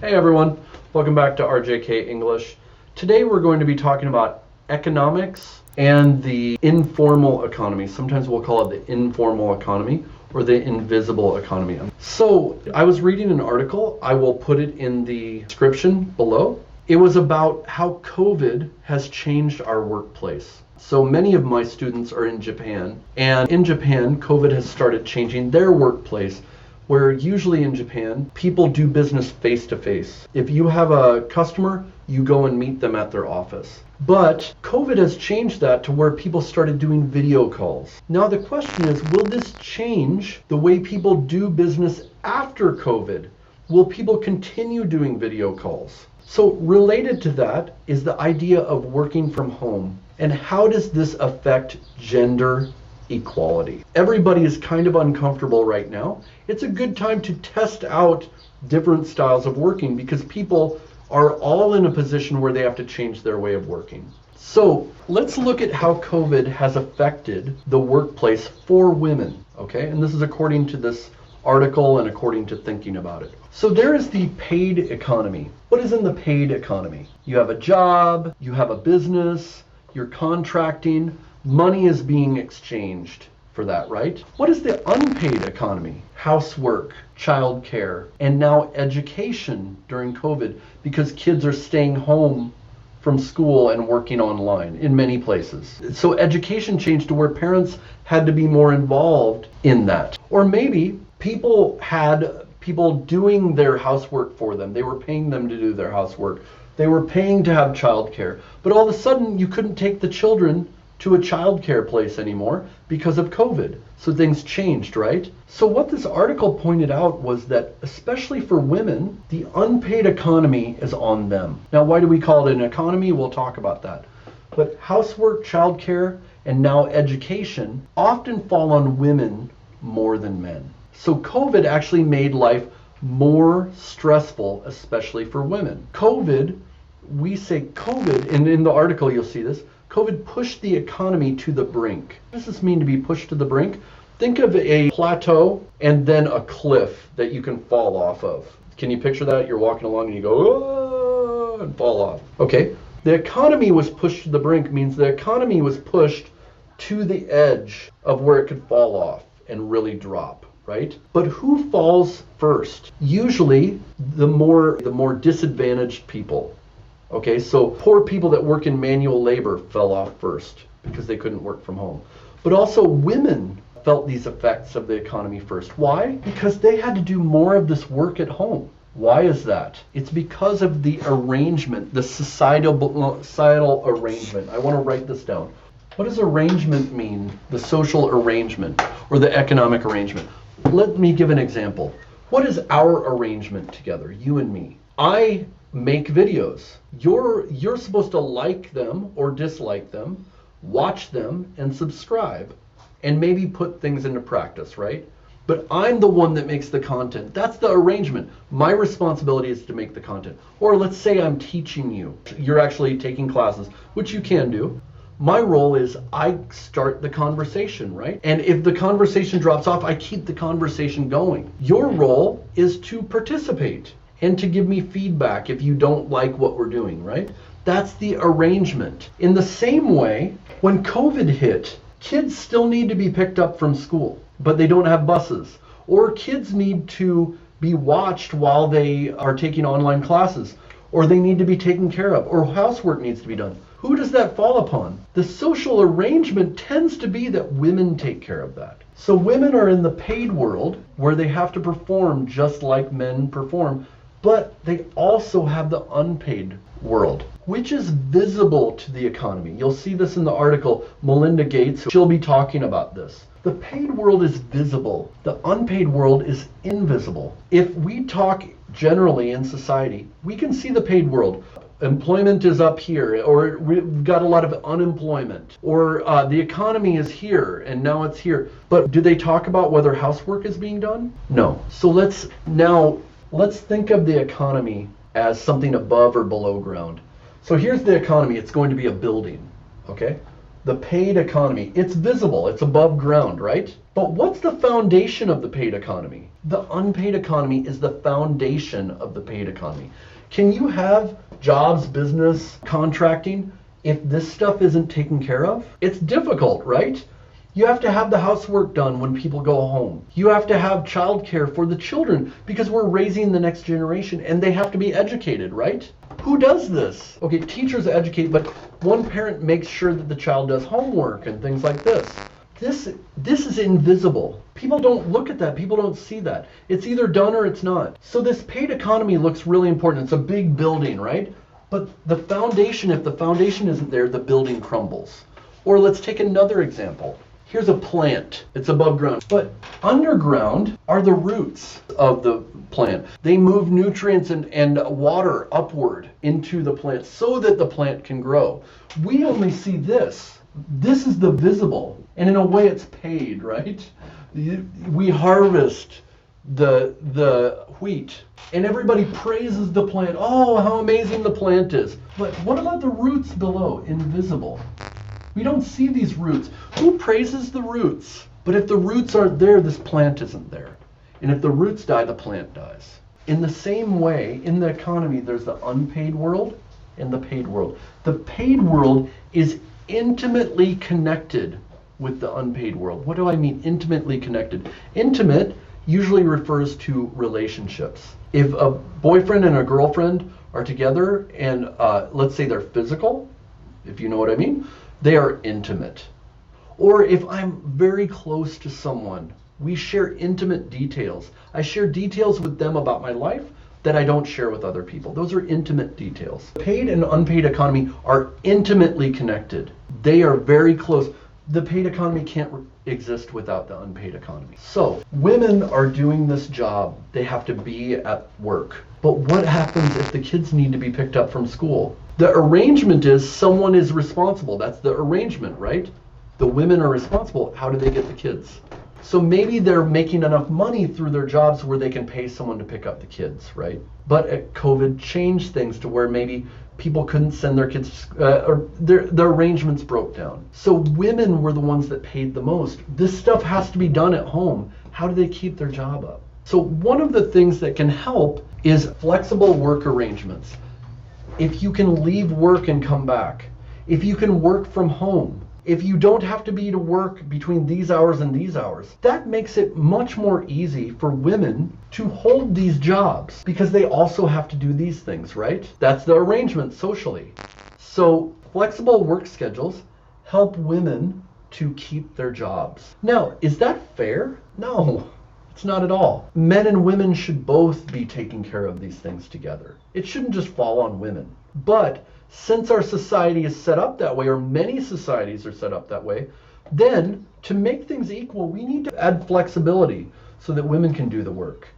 Hey everyone, welcome back to RJK English. Today we're going to be talking about economics and the informal economy. Sometimes we'll call it the informal economy or the invisible economy. So I was reading an article, I will put it in the description below. It was about how COVID has changed our workplace. So many of my students are in Japan, and in Japan, COVID has started changing their workplace, where usually in Japan, people do business face-to-face. If you have a customer, you go and meet them at their office. But COVID has changed that to where people started doing video calls. Now the question is, will this change the way people do business after COVID? Will people continue doing video calls? So related to that is the idea of working from home. And how does this affect gender equality? Everybody is kind of uncomfortable right now. It's a good time to test out different styles of working because people are all in a position where they have to change their way of working. So let's look at how COVID has affected the workplace for women, okay? And this is according to this article and according to thinking about it. So there is the paid economy. What is in the paid economy? You have a job, you have a business, you're contracting, money is being exchanged for that, right? What is the unpaid economy? Housework, childcare, and now education during COVID because kids are staying home from school and working online in many places. So education changed to where parents had to be more involved in that. Or maybe people had people doing their housework for them. They were paying them to do their housework. They were paying to have childcare. But all of a sudden you couldn't take the children to a childcare place anymore because of COVID. So things changed, right? So what this article pointed out was that especially for women, the unpaid economy is on them. Now, why do we call it an economy? We'll talk about that. But housework, childcare, and now education often fall on women more than men. So COVID actually made life more stressful, especially for women. We say COVID, and in the article you'll see this, COVID pushed the economy to the brink. What does this mean to be pushed to the brink? Think of a plateau and then a cliff that you can fall off of. Can you picture that? You're walking along and you go, oh, and fall off. Okay, the economy was pushed to the brink means the economy was pushed to the edge of where it could fall off and really drop, right? But who falls first? Usually the more disadvantaged people. Okay, so poor people that work in manual labor fell off first because they couldn't work from home. But also women felt these effects of the economy first. Why? Because they had to do more of this work at home. Why is that? It's because of the arrangement, the societal arrangement. I want to write this down. What does arrangement mean? The social arrangement or the economic arrangement. Let me give an example. What is our arrangement together, you and me? I make videos. You're supposed to like them or dislike them, watch them, and subscribe, and maybe put things into practice, right? But I'm the one that makes the content. That's the arrangement. My responsibility is to make the content. Or let's say I'm teaching you. You're actually taking classes, which you can do. My role is I start the conversation, right? And if the conversation drops off, I keep the conversation going. Your role is to participate and to give me feedback if you don't like what we're doing, right? That's the arrangement. In the same way, when COVID hit, kids still need to be picked up from school, but they don't have buses. Or kids need to be watched while they are taking online classes, or they need to be taken care of, or housework needs to be done. Who does that fall upon? The social arrangement tends to be that women take care of that. So women are in the paid world where they have to perform just like men perform, but they also have the unpaid world, which is visible to the economy. You'll see this in the article. Melinda Gates, she'll be talking about this. The paid world is visible. The unpaid world is invisible. If we talk generally in society, we can see the paid world. Employment is up here, or we've got a lot of unemployment, or the economy is here and now it's here. But do they talk about whether housework is being done? No. So let's think of the economy as something above or below ground. So here's the economy. It's going to be a building, okay? The paid economy. It's visible. It's above ground, right? But what's the foundation of the paid economy? The unpaid economy is the foundation of the paid economy. Can you have jobs, business, contracting if this stuff isn't taken care of? It's difficult, right? You have to have the housework done when people go home. You have to have childcare for the children because we're raising the next generation and they have to be educated, right? Who does this? Okay, teachers educate, but one parent makes sure that the child does homework and things like this. This is invisible. People don't look at that. People don't see that. It's either done or it's not. So this paid economy looks really important. It's a big building, right? But the foundation, if the foundation isn't there, the building crumbles. Or let's take another example. Here's a plant. It's above ground. But underground are the roots of the plant. They move nutrients and water upward into the plant so that the plant can grow. We only see this. This is the visible. And in a way it's paid, right? We harvest the wheat and everybody praises the plant. Oh, how amazing the plant is. But what about the roots below? Invisible. We don't see these roots. Who praises the roots? But if the roots aren't there, this plant isn't there. And if the roots die, the plant dies. In the same way, in the economy, there's the unpaid world and the paid world. The paid world is intimately connected with the unpaid world. What do I mean intimately connected? Intimate usually refers to relationships. If a boyfriend and a girlfriend are together and let's say they're physical, if you know what I mean, they are intimate. Or if I'm very close to someone, we share intimate details. I share details with them about my life that I don't share with other people. Those are intimate details. Paid and unpaid economy are intimately connected. They are very close. The paid economy can't exist without the unpaid economy. So women are doing this job. They have to be at work. But what happens if the kids need to be picked up from school? The arrangement is someone is responsible. That's the arrangement, right? The women are responsible. How do they get the kids? So maybe they're making enough money through their jobs where they can pay someone to pick up the kids, right? But COVID changed things to where maybe people couldn't send their kids, or their arrangements broke down. So women were the ones that paid the most. This stuff has to be done at home. How do they keep their job up? So one of the things that can help is flexible work arrangements. If you can leave work and come back, if you can work from home, if you don't have to be to work between these hours and these hours, that makes it much more easy for women to hold these jobs because they also have to do these things, right? That's the arrangement socially. So flexible work schedules help women to keep their jobs. Now, is that fair? No, it's not at all. Men and women should both be taking care of these things together. It shouldn't just fall on women. But since our society is set up that way, or many societies are set up that way, then to make things equal, we need to add flexibility so that women can do the work,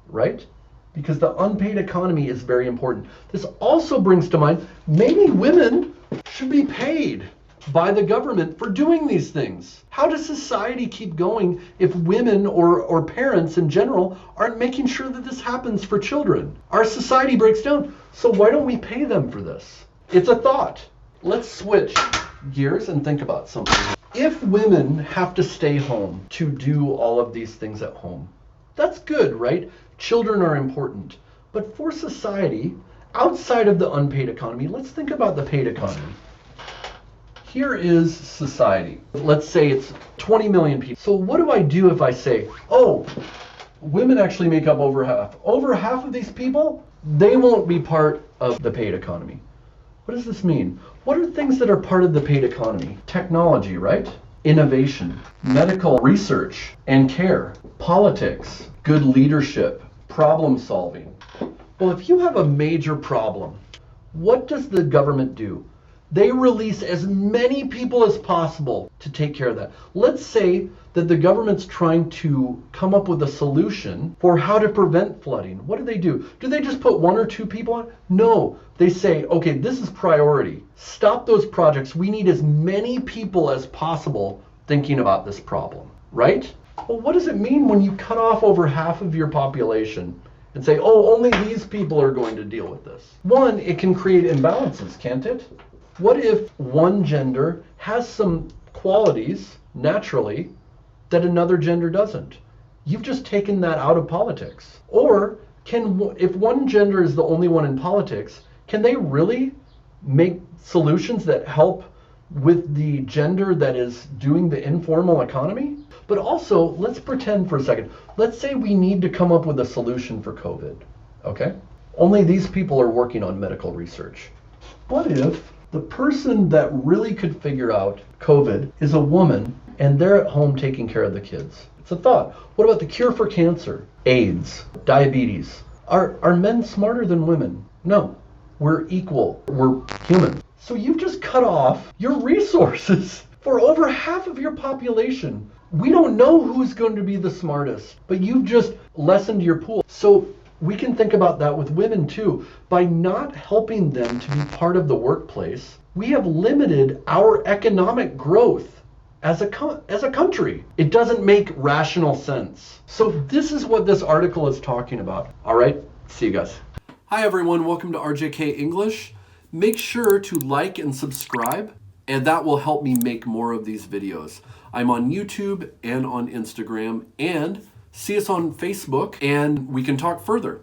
right? Because the unpaid economy is very important. This also brings to mind, maybe women should be paid by the government for doing these things. How does society keep going if women or parents in general aren't making sure that this happens for children? Our society breaks down. So why don't we pay them for this? It's a thought. Let's switch gears and think about something. If women have to stay home to do all of these things at home, that's good, right? Children are important. But for society, outside of the unpaid economy, let's think about the paid economy. Here is society. Let's say it's 20 million people. So what do I do if I say, oh, women actually make up over half. Over half of these people, they won't be part of the paid economy. What does this mean? What are things that are part of the paid economy? Technology, right? Innovation, medical research and care, politics, good leadership, problem solving. Well, if you have a major problem, what does the government do? They release as many people as possible to take care of that. Let's say that the government's trying to come up with a solution for how to prevent flooding. What do? Do they just put one or two people on? No, they say, okay, this is priority. Stop those projects. We need as many people as possible thinking about this problem, right? Well, what does it mean when you cut off over half of your population and say, oh, only these people are going to deal with this? One, it can create imbalances, can't it? What if one gender has some qualities naturally that another gender doesn't? You've just taken that out of politics. Or if one gender is the only one in politics, can they really make solutions that help with the gender that is doing the informal economy? But also, let's pretend for a second. Let's say we need to come up with a solution for COVID, okay? Only these people are working on medical research. What if the person that really could figure out COVID is a woman and they're at home taking care of the kids? It's a thought. What about the cure for cancer, AIDS, diabetes? Are men smarter than women? No. We're equal. We're human. So you've just cut off your resources for over half of your population. We don't know who's going to be the smartest, but you've just lessened your pool. So we can think about that with women too. By not helping them to be part of the workplace, we have limited our economic growth as a country. It doesn't make rational sense. So this is what this article is talking about. All right, see you guys. Hi everyone, welcome to RJK English. Make sure to like and subscribe, and that will help me make more of these videos. I'm on YouTube and on Instagram, and see us on Facebook, and we can talk further.